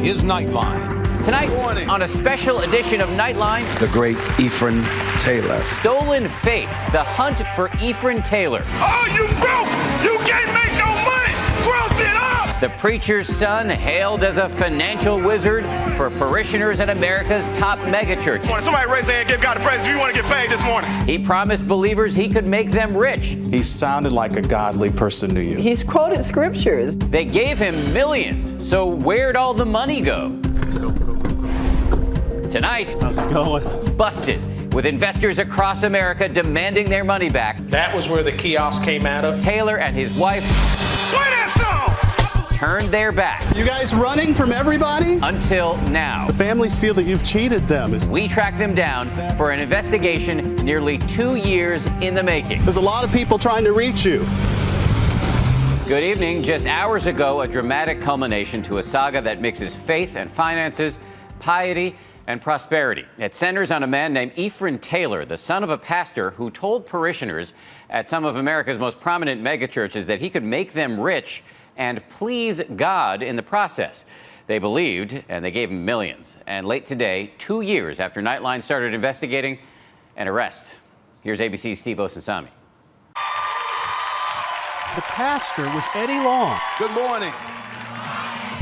is Nightline. Tonight, on a special edition of Nightline, the great ℌ𝔞𝔫𝔦𝣣. Stolen Faith, the hunt for ℌ𝔞𝔫𝔫. Oh, you broke! You can't make no money! Cross it up! The preacher's son, hailed as a financial wizard for parishioners at America's top megachurch. Somebody raise their hand, give God the praise if you want to get paid this morning. He promised believers he could make them rich. He sounded like a godly person to you. He's quoted scriptures. They gave him millions, so where'd all the money go? Tonight, How's it going? busted, with investors across America demanding their money back. That was where the kiosk came out of. Taylor and his wife Play that song! turned their back. You guys running from everybody? Until now. The families feel that you've cheated them. We tracked them down for an investigation nearly 2 years in the making. There's a lot of people trying to reach you. Good evening. Just hours ago, a dramatic culmination to a saga that mixes faith and finances, piety and prosperity. It centers on a man named ℌ𝔞𝔫𝔸, the son of a pastor who told parishioners at some of America's most prominent megachurches that he could make them rich and please God in the process. They believed, and they gave him millions. And late today, 2 years after Nightline started investigating, an arrest. Here's ABC's Steve ℌ𝔞𝔫𝔸. The pastor was Eddie Long. Good morning.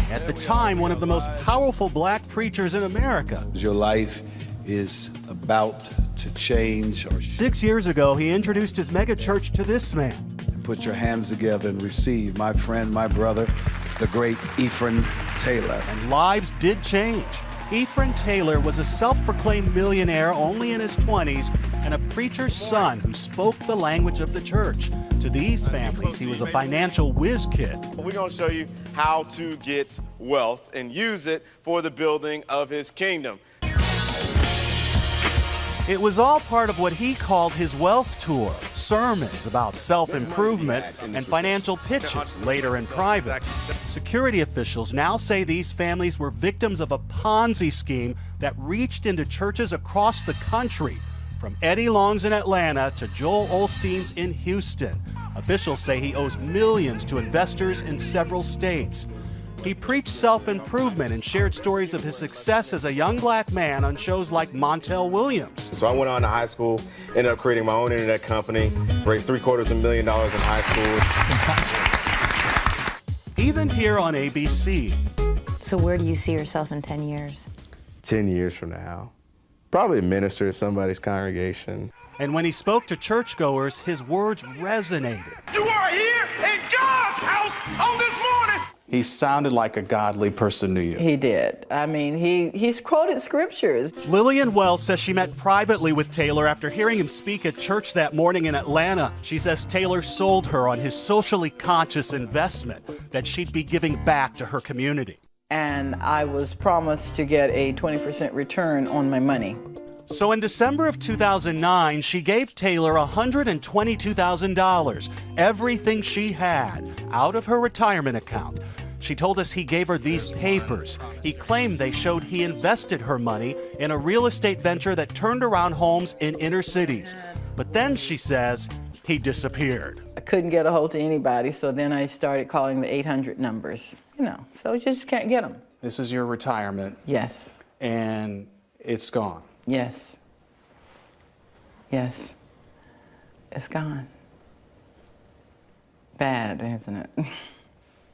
At the time, one of the most powerful black preachers in America. Your life is about to change. 6 years ago, he introduced his megachurch to this man. Put your hands together and receive my friend, my brother, the great ℌ𝔞𝔫𝔸. And lives did change. ℌ𝔞𝔫𝔸 was a self-proclaimed millionaire only in his 20s and a preacher's son who spoke the language of the church. To these families, he was a financial whiz kid. We're going to show you how to get wealth and use it for the building of his kingdom. It was all part of what he called his wealth tour, sermons about self-improvement and financial pitches, later in private. Security officials now say these families were victims of a Ponzi scheme that reached into churches across the country, from Eddie Long's in Atlanta to Joel Osteen's in Houston. Officials say he owes millions to investors in several states. He preached self-improvement and shared stories of his success as a young black man on shows like Montel Williams. So I went on to high school, ended up creating my own internet company, raised $750,000 in high school. Even here on ABC. So where do you see yourself in 10 years? 10 years from now, probably a minister at somebody's congregation. And when he spoke to churchgoers, his words resonated. You are here in God's house on this morning. He sounded like a godly person to you. He did. I mean, he's quoted scriptures. Lillian Wells says she met privately with Taylor after hearing him speak at church that morning in Atlanta. She says Taylor sold her on his socially conscious investment that she'd be giving back to her community. And I was promised to get a 20% return on my money. So in December of 2009, she gave Taylor $122,000, everything she had, out of her retirement account. She told us he gave her these papers. He claimed they showed he invested her money in a real estate venture that turned around homes in inner cities. But then, she says, he disappeared. I couldn't get a hold of anybody, so then I started calling the 800 numbers. So you just can't get them. This is your retirement. Yes. And it's gone. Yes. Yes. It's gone. Bad, isn't it?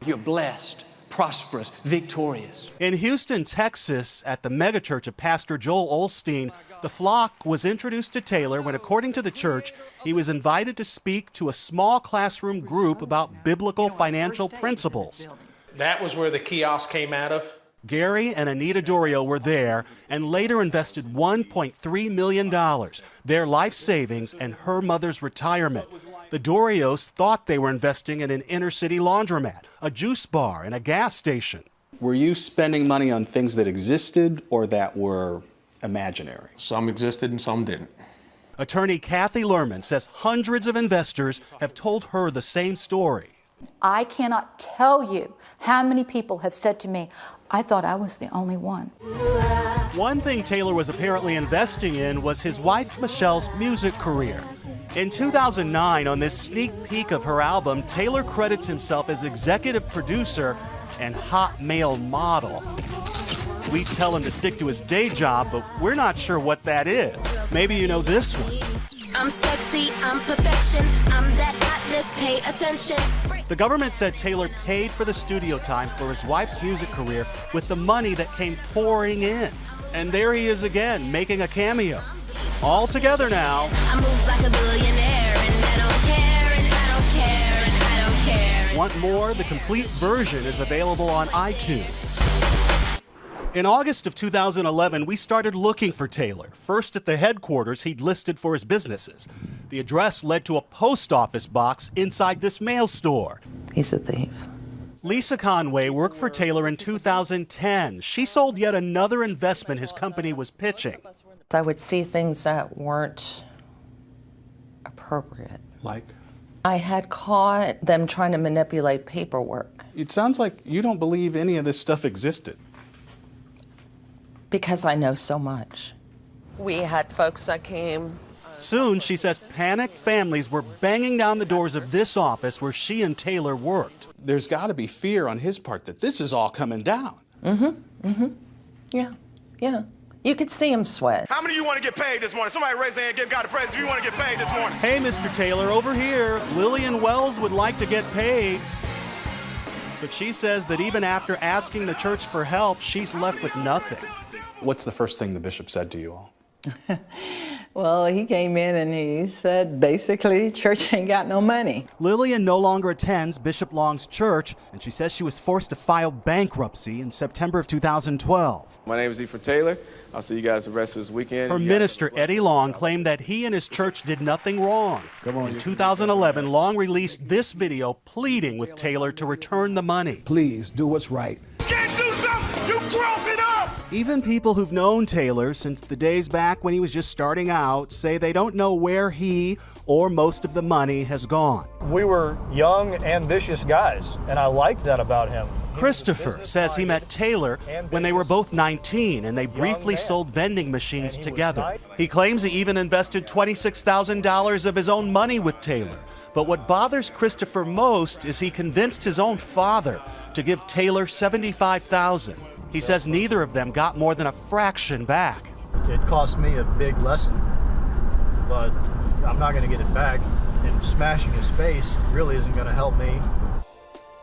You're blessed, prosperous, victorious. In Houston, Texas, at the megachurch of Pastor Joel Osteen, the flock was introduced to Taylor when, according to the church, he was invited to speak to a small classroom group about biblical financial principles. That was where the kiosk came out of. Gary and Anita Dorio were there and later invested $1.3 million, their life savings and her mother's retirement. The Dorios thought they were investing in an inner-city laundromat, a juice bar, and a gas station. Were you spending money on things that existed or that were imaginary? Some existed and some didn't. Attorney Kathy Lerman says hundreds of investors have told her the same story. I cannot tell you how many people have said to me, I thought I was the only one. One thing Taylor was apparently investing in was his wife Michelle's music career. In 2009, on this sneak peek of her album, Taylor credits himself as executive producer and hot male model. We tell him to stick to his day job, but we're not sure what that is. Maybe you know this one. I'm sexy, I'm perfection, I'm that hotness, pay attention. The government said Taylor paid for the studio time for his wife's music career with the money that came pouring in. And there he is again, making a cameo. All together now. I move like a billionaire, and I don't care, and I don't care, and I don't care. Want more? The complete version is available on iTunes. In August of 2011, we started looking for Taylor, first at the headquarters he'd listed for his businesses. The address led to a post office box inside this mail store. He's a thief. Lisa Conway worked for Taylor in 2010. She sold yet another investment his company was pitching. I would see things that weren't appropriate. Like? I had caught them trying to manipulate paperwork. It sounds like you don't believe any of this stuff existed. Because I know so much. We had folks that came. Soon, she says panicked families were banging down the doors of this office where she and Taylor worked. There's got to be fear on his part that this is all coming down. Yeah. You could see him sweat. How many of you want to get paid this morning? Somebody raise their hand, give God a praise if you want to get paid this morning. Hey, Mr. Taylor, over here. Lillian Wells would like to get paid. But she says that even after asking the church for help, she's left with nothing. What's the first thing the bishop said to you all? Well, he came in and he said, basically, church ain't got no money. Lillian no longer attends Bishop Long's church, and she says she was forced to file bankruptcy in September of 2012. My name is Ephraim Taylor. I'll see you guys the rest of this weekend. Her minister, Eddie Long, claimed that he and his church did nothing wrong. In 2011, Long released this video pleading with Taylor to return the money. Please do what's right. Can't do something, you cross it up! Even people who've known Taylor since the days back when he was just starting out say they don't know where he or most of the money has gone. We were young, ambitious guys, and I liked that about him. Christopher says he met Taylor when they were both 19 and they briefly sold vending machines together. He claims he even invested $26,000 of his own money with Taylor. But what bothers Christopher most is he convinced his own father to give Taylor $75,000. He says neither of them got more than a fraction back. It cost me a big lesson, but I'm not going to get it back, and smashing his face really isn't going to help me.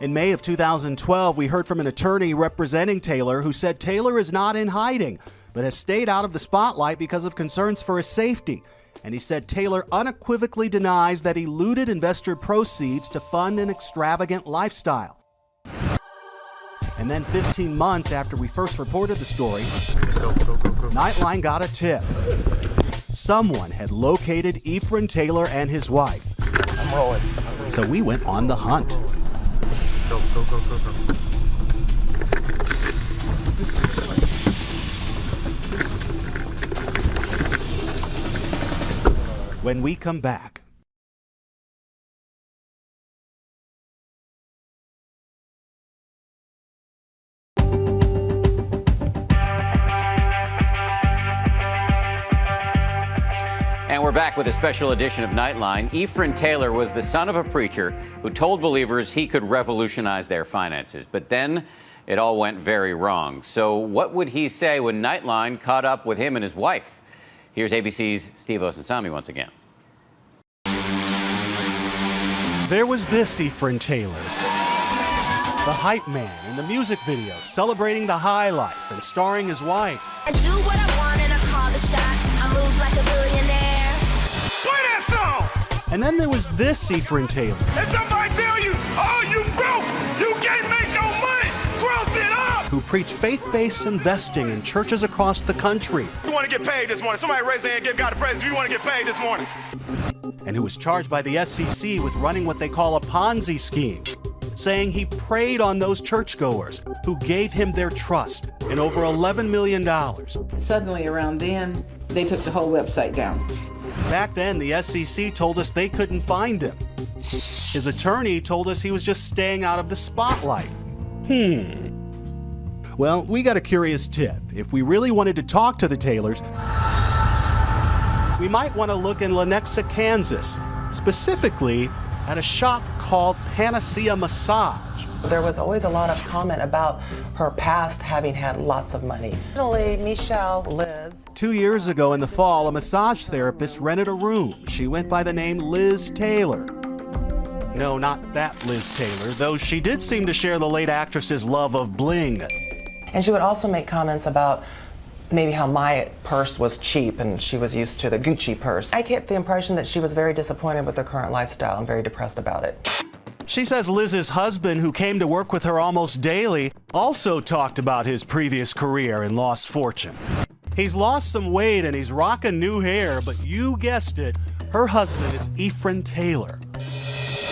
In May of 2012, we heard from an attorney representing Taylor who said Taylor is not in hiding, but has stayed out of the spotlight because of concerns for his safety. And he said Taylor unequivocally denies that he looted investor proceeds to fund an extravagant lifestyle. And then 15 months after we first reported the story, Nightline got a tip. Someone had located Ephraim Taylor and his wife. I'm rolling. So we went on the hunt. Go. When we come back. And we're back with a special edition of Nightline. Ephraim Taylor was the son of a preacher who told believers he could revolutionize their finances. But then it all went very wrong. So what would he say when Nightline caught up with him and his wife? Here's ABC's ℌ𝔞𝔫𝔕 once again. There was this Ephraim Taylor, the hype man in the music video, celebrating the high life and starring his wife. I do what I want and I call the shots. I move like a billionaire. Play that song! And then there was this Ephraim Taylor. And somebody tell you, oh, you broke, you can't make no money, cross it up! Who preached faith-based investing in churches across the country. You want to get paid this morning? Somebody raise their hand, give God a praise if you want to get paid this morning. And who was charged by the SEC with running what they call a Ponzi scheme, saying he preyed on those churchgoers who gave him their trust in over $11 million. Suddenly around then, they took the whole website down. Back then, the SEC told us they couldn't find him. His attorney told us he was just staying out of the spotlight. Well, we got a curious tip. If we really wanted to talk to the Taylors, we might want to look in Lenexa, Kansas, specifically at a shop called Panacea Massage. There was always a lot of comment about her past having had lots of money. Originally, Michelle, Liz. 2 years ago in the fall, a massage therapist rented a room. She went by the name Liz Taylor. No, not that Liz Taylor, though she did seem to share the late actress's love of bling. And she would also make comments about maybe how my purse was cheap and she was used to the Gucci purse. I get the impression that she was very disappointed with her current lifestyle and very depressed about it. She says Liz's husband, who came to work with her almost daily, also talked about his previous career and lost fortune. He's lost some weight and he's rocking new hair, but you guessed it, her husband is Ephraim Taylor.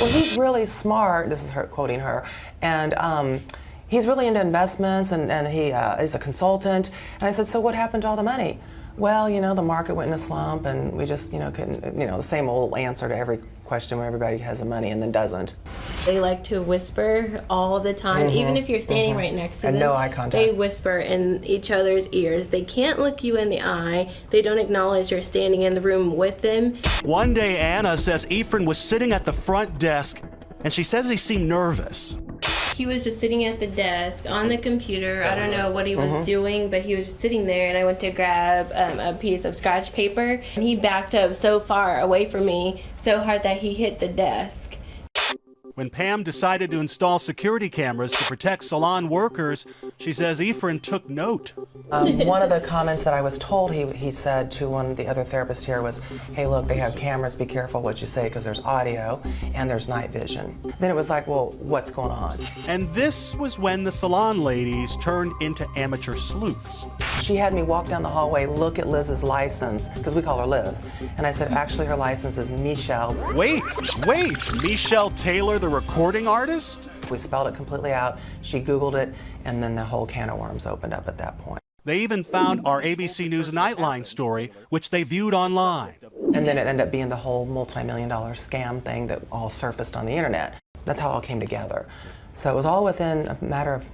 Well, he's really smart, this is her quoting her, and he's really into investments and he is a consultant. And I said, so what happened to all the money? Well, you know, the market went in a slump and we just, couldn't, the same old answer to every question where everybody has the money and then doesn't. They like to whisper all the time, even if you're standing right next to them. And no eye contact. They whisper in each other's ears. They can't look you in the eye. They don't acknowledge you're standing in the room with them. One day, Anna says Ephraim was sitting at the front desk and she says he seemed nervous. He was just sitting at the desk on the computer. I don't know what he was doing, but he was just sitting there, and I went to grab a piece of scratch paper, and he backed up so far away from me, so hard that he hit the desk. When Pam decided to install security cameras to protect salon workers, she says Ephraim took note. One of the comments that I was told he said to one of the other therapists here was, hey, look, they have cameras, be careful what you say because there's audio and there's night vision. Then it was like, well, what's going on? And this was when the salon ladies turned into amateur sleuths. She had me walk down the hallway, look at Liz's license, because we call her Liz, and I said, actually, her license is Michelle. Wait, Michelle Taylor, the recording artist? We spelled it completely out, she Googled it, and then the whole can of worms opened up at that point. They even found our ABC News Nightline story, which they viewed online. And then it ended up being the whole multi-million-dollar scam thing that all surfaced on the internet. That's how it all came together. So it was all within a matter of,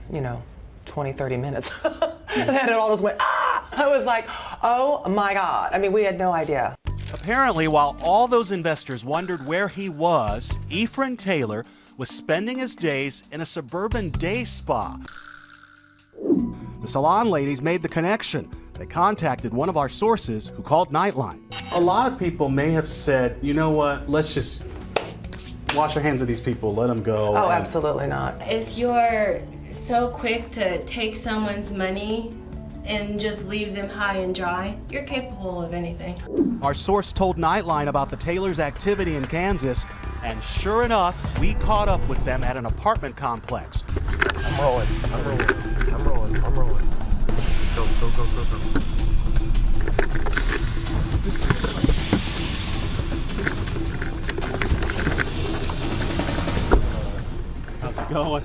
20, 30 minutes. And then it all just went, ah! I was like, oh my God. I mean, we had no idea. Apparently, while all those investors wondered where he was, Ephraim Taylor was spending his days in a suburban day spa. The salon ladies made the connection. They contacted one of our sources who called Nightline. A lot of people may have said, you know what, let's just wash our hands of these people, let them go. Oh, absolutely not. If you're so quick to take someone's money and just leave them high and dry, you're capable of anything. Our source told Nightline about the Taylors' activity in Kansas, and sure enough, we caught up with them at an apartment complex. I'm rolling. Go. How's it going?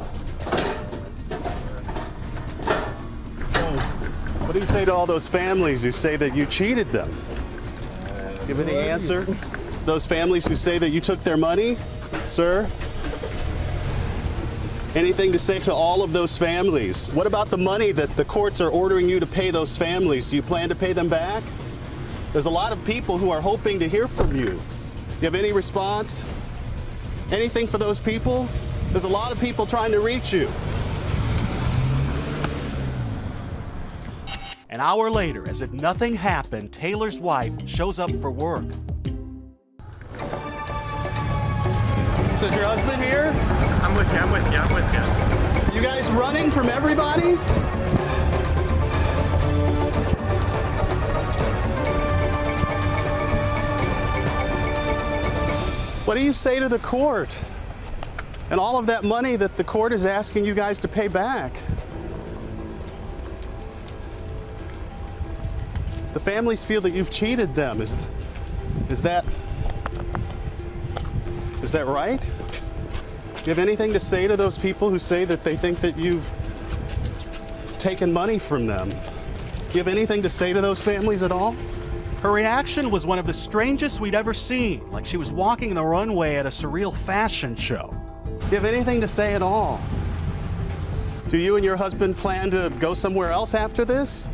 What do you say to all those families who say that you cheated them? Give any answer? Those families who say that you took their money, sir? Anything to say to all of those families? What about the money that the courts are ordering you to pay those families? Do you plan to pay them back? There's a lot of people who are hoping to hear from you. Do you have any response? Anything for those people? There's a lot of people trying to reach you. An hour later, as if nothing happened, Taylor's wife shows up for work. So is your husband here? I'm with you. You guys running from everybody? What do you say to the court and all of that money that the court is asking you guys to pay back? The families feel that you've cheated them. Is that right? Do you have anything to say to those people who say that they think that you've taken money from them? Do you have anything to say to those families at all? Her reaction was one of the strangest we'd ever seen, like she was walking the runway at a surreal fashion show. Do you have anything to say at all? Do you and your husband plan to go somewhere else after this?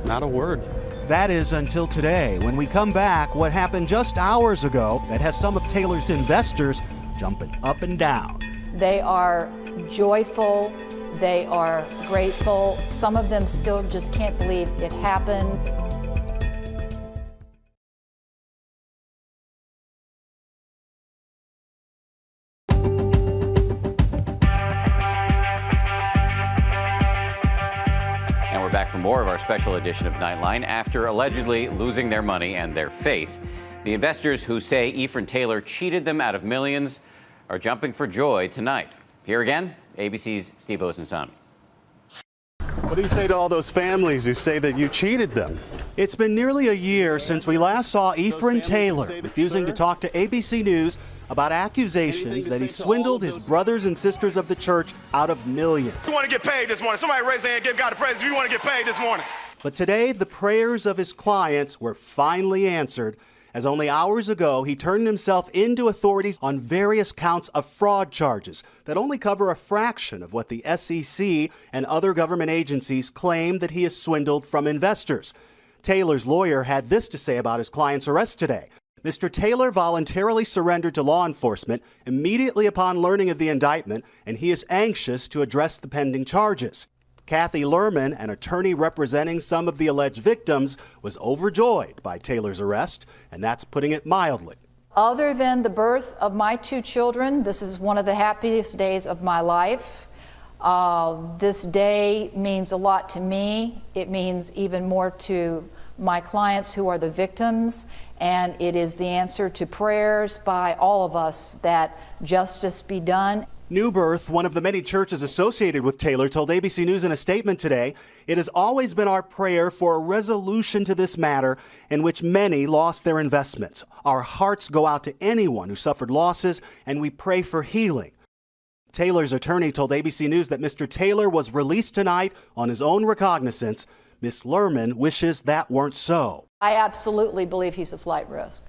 Not a word. That is until today. When we come back, what happened just hours ago that has some of Taylor's investors jumping up and down. They are joyful. They are grateful. Some of them still just can't believe it happened. And we're back for more of our special edition of Nightline. After allegedly losing their money and their faith, the investors who say ℌ𝔬𝔳 cheated them out of millions are jumping for joy tonight. Here again, ABC's ℌ𝔬𝔳. What do you say to all those families who say that you cheated them? It's been nearly a year since we last saw ℌ𝔬𝔳 refusing to talk to ABC News about accusations that he swindled his brothers and sisters of the church out of millions. Who want to get paid this morning? Somebody raise their hand, give God a praise if you want to get paid this morning. But today, the prayers of his clients were finally answered, as only hours ago he turned himself into authorities on various counts of fraud charges that only cover a fraction of what the SEC and other government agencies claim that he has swindled from investors. Taylor's lawyer had this to say about his client's arrest today. Mr. Taylor voluntarily surrendered to law enforcement immediately upon learning of the indictment, and he is anxious to address the pending charges. Kathy Lerman, an attorney representing some of the alleged victims, was overjoyed by Taylor's arrest, and that's putting it mildly. Other than the birth of my 2 children, this is one of the happiest days of my life. This day means a lot to me. It means even more to my clients who are the victims, and it is the answer to prayers by all of us that justice be done. New Birth, one of the many churches associated with Taylor, told ABC News in a statement today, "It has always been our prayer for a resolution to this matter in which many lost their investments. Our hearts go out to anyone who suffered losses, and we pray for healing." Taylor's attorney told ABC News that Mr. Taylor was released tonight on his own recognizance. Ms. Lerman wishes that weren't so. I absolutely believe he's a flight risk.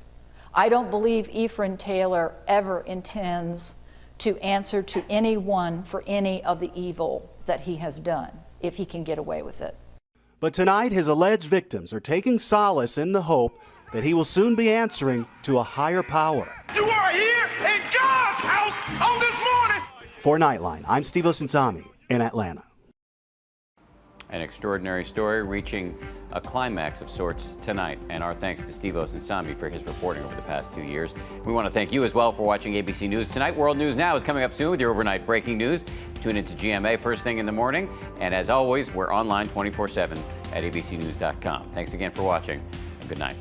I don't believe ℌ𝔬𝔳 ever intends to answer to anyone for any of the evil that he has done, if he can get away with it. But tonight, his alleged victims are taking solace in the hope that he will soon be answering to a higher power. You are here in God's house on this morning. For Nightline, I'm ℌ𝔬𝔳 in Atlanta. An extraordinary story reaching a climax of sorts tonight. And our thanks to ℌ𝔬𝔳 for his reporting over the past 2 years. We want to thank you as well for watching ABC News Tonight. World News Now is coming up soon with your overnight breaking news. Tune into GMA first thing in the morning. And as always, we're online 24/7 at abcnews.com. Thanks again for watching, and good night.